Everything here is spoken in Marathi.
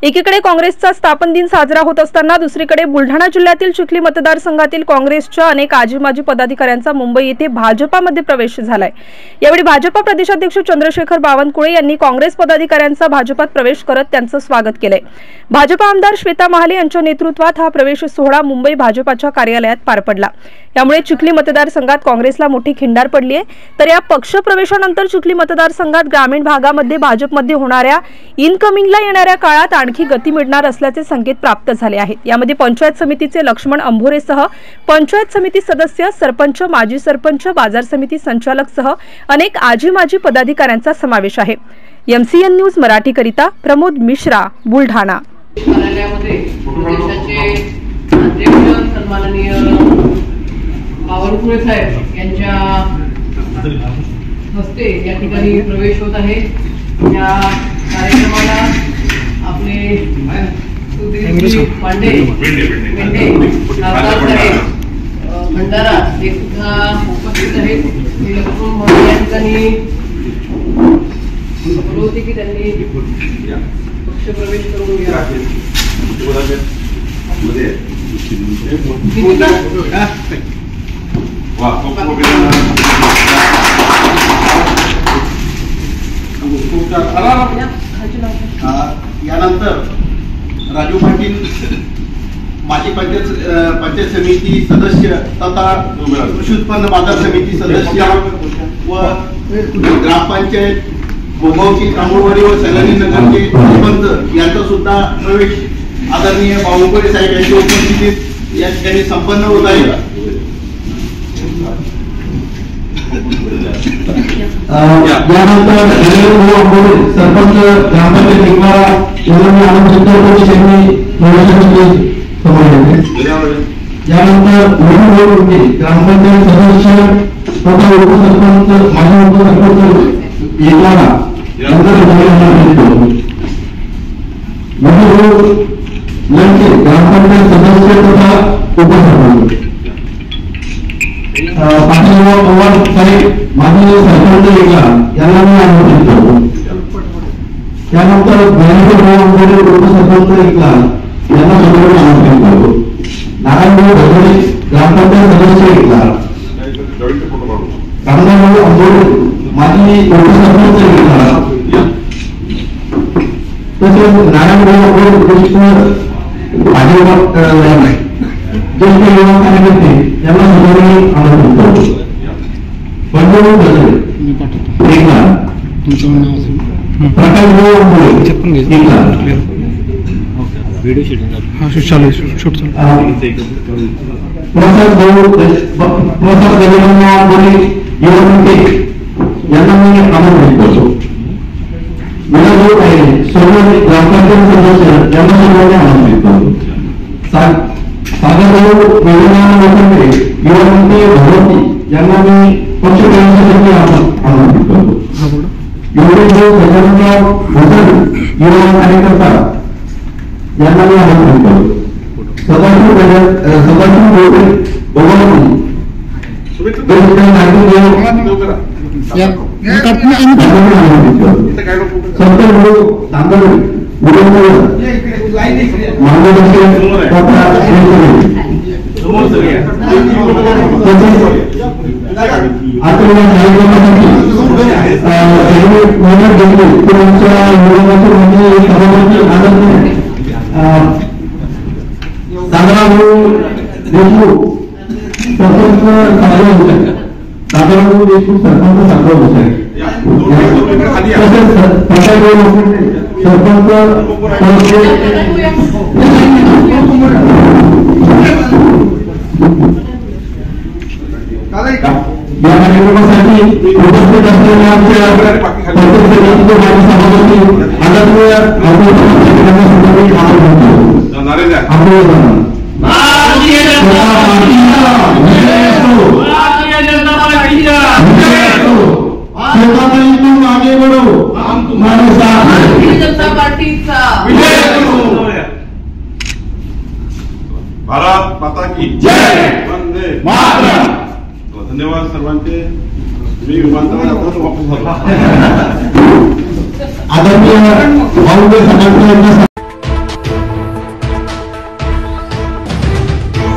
एकीकडे काँग्रेसचा स्थापन दिन साजरा होत असताना दुसरीकडे बुलढाणा जिल्ह्यातील चिखली मतदारसंघातील काँग्रेसच्या अनेक आजी-माजी पदाधिकाऱ्यांचा मुंबई येथे भाजपामध्ये प्रवेश झालाय। यावेळी भाजपा प्रदेशाध्यक्ष चंद्रशेखर बावनकुळे यांनी काँग्रेस पदाधिकाऱ्यांचा भाजपात प्रवेश करत त्यांचं स्वागत केलंय। भाजपा आमदार श्वेता महाले यांच्या नेतृत्वात हा प्रवेश सोहळा मुंबई भाजपाच्या कार्यालयात पार पडला। यामुळे चिखली मतदारसंघात काँग्रेसला मोठी खिंडार पडली आहे। तर या पक्ष प्रवेशानंतर चिखली मतदारसंघात ग्रामीण भागामध्ये भाजपमध्ये होणाऱ्या इनकमिंगला येणाऱ्या काळात आणखी गती मिळणार असल्याचे संकेत प्राप्त झाले आहेत। यामध्ये पंचायत समितीचे लक्ष्मण अंभोरेसह पंचायत समिती सदस्य, सरपंच, माजी सरपंच, बाजार समिती संचालक सह अनेक आजी-माजी पदाधिकाऱ्यांचा समावेश आहे। एमसीएन न्यूज मराठी करिता प्रमोद मिश्रा, बुलढाणा। सन्माननीय बावनकुळे साहेब यांच्या हस्ते या ठिकाणी प्रवेश होत आहे। या कार्यक्रमाला आपले सुधीर पांडे भंडारा हे सुद्धा उपस्थित आहेत। या ठिकाणी होती की त्यांनी पक्ष प्रवेश करून यानंतर राजू पाटील माजी पंचायत समिती सदस्य तथा कृषी उत्पन्न बाजार समिती सदस्य व ग्रामपंचायत गोगावची तांबूळवाडी व सैलानी नगरचे सरपंच यांचा सुद्धा प्रवेश आदरणीय बावनकुळे साहेब यांच्या उपस्थितीत या ठिकाणी संपन्न होत आहे। यानंतर सरपंच ग्रामपंचायत निगमारा यानंतर ग्रामपंचायत सदस्य तथा उपसरपंच, माजी उपसरपंच निगमारा ग्रामपंचायत सदस्य तथा उपसरपंच पाटील पवार साहेब माजी सरपंच यांना मी आमंत्रित करतो। त्यानंतर उपसरपंच यांना सगळं आमंत्रित करतो। नारायणभाऊ भजरे ग्रामपंचायत सदस्य कामदारभाऊ अंबोरे माजी उपसरपंच तसेच नारायणभाऊ अंबोरे भाजपा ज्येष्ठ युवा कार्यकर्ते यांना सगळ्यांनी आमंत्रित करतो। पंढरपूर भजरे प्रकाशभाऊ अंबोरे प्रसाद गजानन अंबोरे यांना मी आमंत्रित करतो। मीनाभाऊ आहे सर्व ग्रामपंचायत सदस्य यांना सगळ्यांनी आमंत्रित करतो। सागरभाऊ लोखंडे युवामंत्री भगवती यांना मी पक्ष प्रवेशासाठी आमंत्रित करतो। योगेशभाऊ गजाननराव भोसले युवा कार्यकर्ता यांना मी आमंत्रित करतो। सदाशिव या कार्यक्रमासाठी उपस्थित असलेल्या आमच्या आगे बढ़ो, हम तुम्हारे साथ हैं। भारतीय जनता पार्टीचा विजय करू। भारत माता की जय। वंदे मातरम। धन्यवाद सर्वांचे। मी विमानतळावर वापस आलो। आदरणीय भाऊ